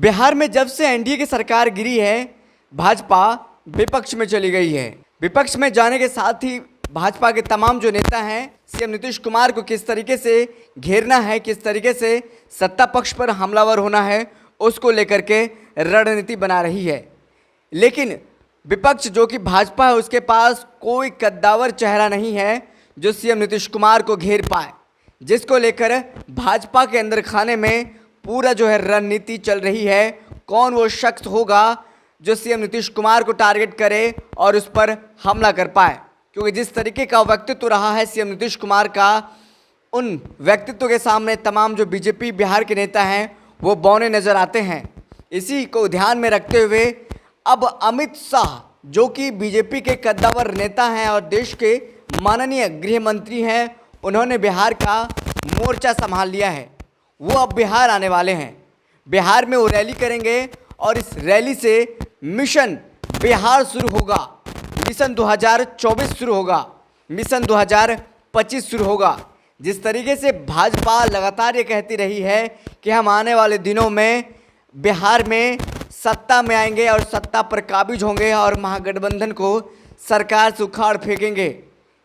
बिहार में जब से एनडीए की सरकार गिरी है, भाजपा विपक्ष में चली गई है। विपक्ष में जाने के साथ ही भाजपा के तमाम जो नेता हैं, सीएम नीतीश कुमार को किस तरीके से घेरना है, किस तरीके से सत्ता पक्ष पर हमलावर होना है, उसको लेकर के रणनीति बना रही है। लेकिन विपक्ष जो कि भाजपा है, उसके पास कोई कद्दावर चेहरा नहीं है जो सीएम नीतीश कुमार को घेर पाए, जिसको लेकर भाजपा के अंदर खाने में पूरा जो है रणनीति चल रही है। कौन वो शख्स होगा जो सीएम नीतीश कुमार को टारगेट करे और उस पर हमला कर पाए, क्योंकि जिस तरीके का व्यक्तित्व रहा है सीएम नीतीश कुमार का, उन व्यक्तित्व के सामने तमाम जो बीजेपी बिहार के नेता हैं वो बौने नजर आते हैं। इसी को ध्यान में रखते हुए अब अमित शाह जो कि बीजेपी के कद्दावर नेता हैं और देश के माननीय गृह मंत्री हैं, उन्होंने बिहार का मोर्चा संभाल लिया है। वो अब बिहार आने वाले हैं। बिहार में वो रैली करेंगे और इस रैली से मिशन बिहार शुरू होगा, मिशन 2024 शुरू होगा, मिशन 2025 शुरू होगा। जिस तरीके से भाजपा लगातार ये कहती रही है कि हम आने वाले दिनों में बिहार में सत्ता में आएंगे और सत्ता पर काबिज होंगे और महागठबंधन को सरकार से उखाड़ फेंकेंगे,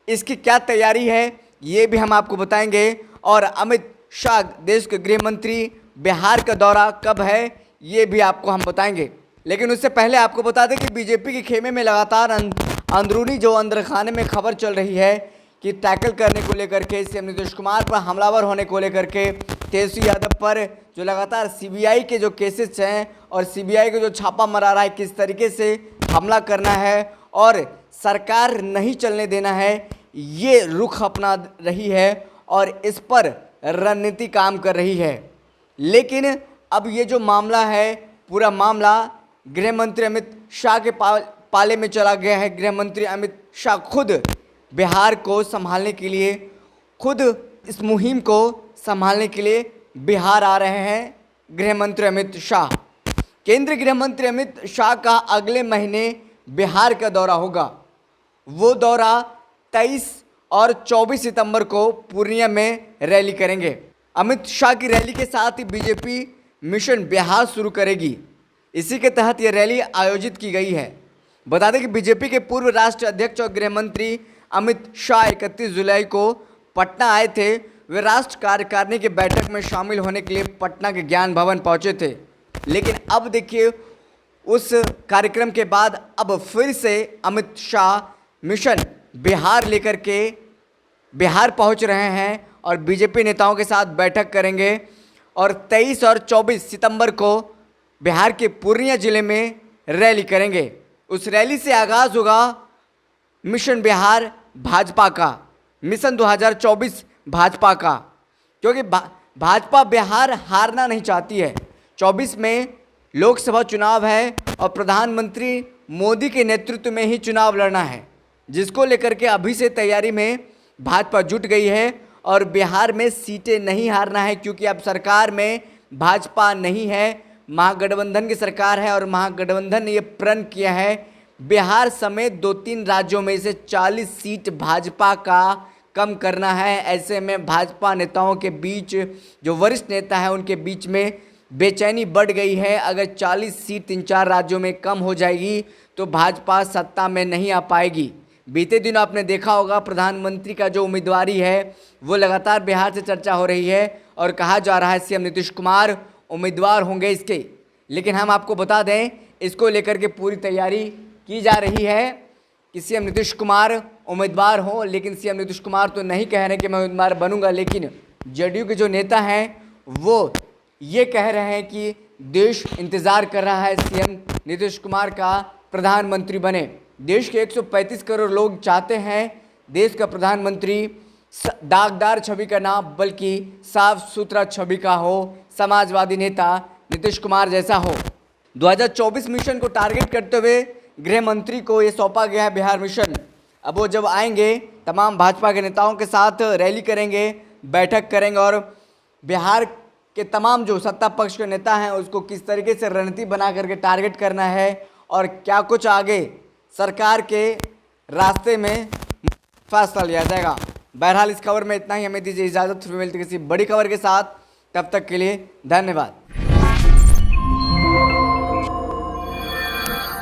इसकी क्या तैयारी है ये भी हम आपको बताएंगे। और अमित शाह देश के गृह मंत्री, बिहार का दौरा कब है ये भी आपको हम बताएंगे। लेकिन उससे पहले आपको बता दें कि बीजेपी के खेमे में लगातार अंदरूनी जो अंदर खाने में खबर चल रही है कि टैकल करने को लेकर के, सीएम नीतीश कुमार पर हमलावर होने को लेकर के, तेजस्वी यादव पर जो लगातार सीबीआई के जो केसेस हैं और सीबीआई को जो छापा मरा रहा है, किस तरीके से हमला करना है और सरकार नहीं चलने देना है, ये रुख अपना रही है और इस पर रणनीति काम कर रही है। लेकिन अब ये जो मामला है, पूरा मामला गृह मंत्री अमित शाह के पाले में चला गया है। गृह मंत्री अमित शाह खुद बिहार को संभालने के लिए, खुद इस मुहिम को संभालने के लिए बिहार आ रहे हैं गृह मंत्री अमित शाह। केंद्रीय गृह मंत्री अमित शाह का अगले महीने बिहार का दौरा होगा। वो दौरा 23 और 24 सितंबर को पूर्णिया में रैली करेंगे। अमित शाह की रैली के साथ ही बीजेपी मिशन बिहार शुरू करेगी। इसी के तहत ये रैली आयोजित की गई है। बता दें कि बीजेपी के पूर्व राष्ट्रीय अध्यक्ष और गृह मंत्री अमित शाह 31 जुलाई को पटना आए थे। वे राष्ट्र कार्यकारिणी की बैठक में शामिल होने के लिए पटना के ज्ञान भवन पहुंचे थे। लेकिन अब देखिए, उस कार्यक्रम के बाद अब फिर से अमित शाह मिशन बिहार लेकर के बिहार पहुंच रहे हैं और बीजेपी नेताओं के साथ बैठक करेंगे और 23 और 24 सितंबर को बिहार के पूर्णिया जिले में रैली करेंगे। उस रैली से आगाज़ होगा मिशन बिहार भाजपा का, मिशन 2024 भाजपा का, क्योंकि भाजपा बिहार हारना नहीं चाहती है। 24 में लोकसभा चुनाव है और प्रधानमंत्री मोदी के नेतृत्व में ही चुनाव लड़ना है, जिसको लेकर के अभी से तैयारी में भाजपा जुट गई है और बिहार में सीटें नहीं हारना है, क्योंकि अब सरकार में भाजपा नहीं है, महागठबंधन की सरकार है और महागठबंधन ने ये प्रण किया है बिहार समेत 2-3 राज्यों में से 40 सीट भाजपा का कम करना है। ऐसे में भाजपा नेताओं के बीच, जो वरिष्ठ नेता हैं उनके बीच में बेचैनी बढ़ गई है। अगर 40 सीट 3-4 राज्यों में कम हो जाएगी तो भाजपा सत्ता में नहीं आ पाएगी। बीते दिनों आपने देखा होगा, प्रधानमंत्री का जो उम्मीदवारी है वो लगातार बिहार से चर्चा हो रही है और कहा जा रहा है सीएम नीतीश कुमार उम्मीदवार होंगे इसके। लेकिन हम आपको बता दें, इसको लेकर के पूरी तैयारी की जा रही है कि सीएम नीतीश कुमार उम्मीदवार हो। लेकिन सीएम नीतीश कुमार तो नहीं कह रहे कि मैं उम्मीदवार बनूंगा, लेकिन जेडीयू के जो नेता हैं वो ये कह रहे हैं कि देश इंतज़ार कर रहा है सीएम नीतीश कुमार का प्रधानमंत्री बने। देश के 135 करोड़ लोग चाहते हैं देश का प्रधानमंत्री दागदार छवि का ना, बल्कि साफ सुथरा छवि का हो, समाजवादी नेता नीतीश कुमार जैसा हो। 2024 मिशन को टारगेट करते हुए गृह मंत्री को ये सौंपा गया है बिहार मिशन। अब वो जब आएंगे, तमाम भाजपा के नेताओं के साथ रैली करेंगे, बैठक करेंगे और बिहार के तमाम जो सत्ता पक्ष के नेता हैं उसको किस तरीके से रणनीति बना करके टारगेट करना है और क्या कुछ आगे सरकार के रास्ते में फैसला लिया जाएगा। बहरहाल इस खबर में इतना ही। हमें दीजिए इजाज़त, फिर मिलते किसी बड़ी खबर के साथ। तब तक के लिए धन्यवाद।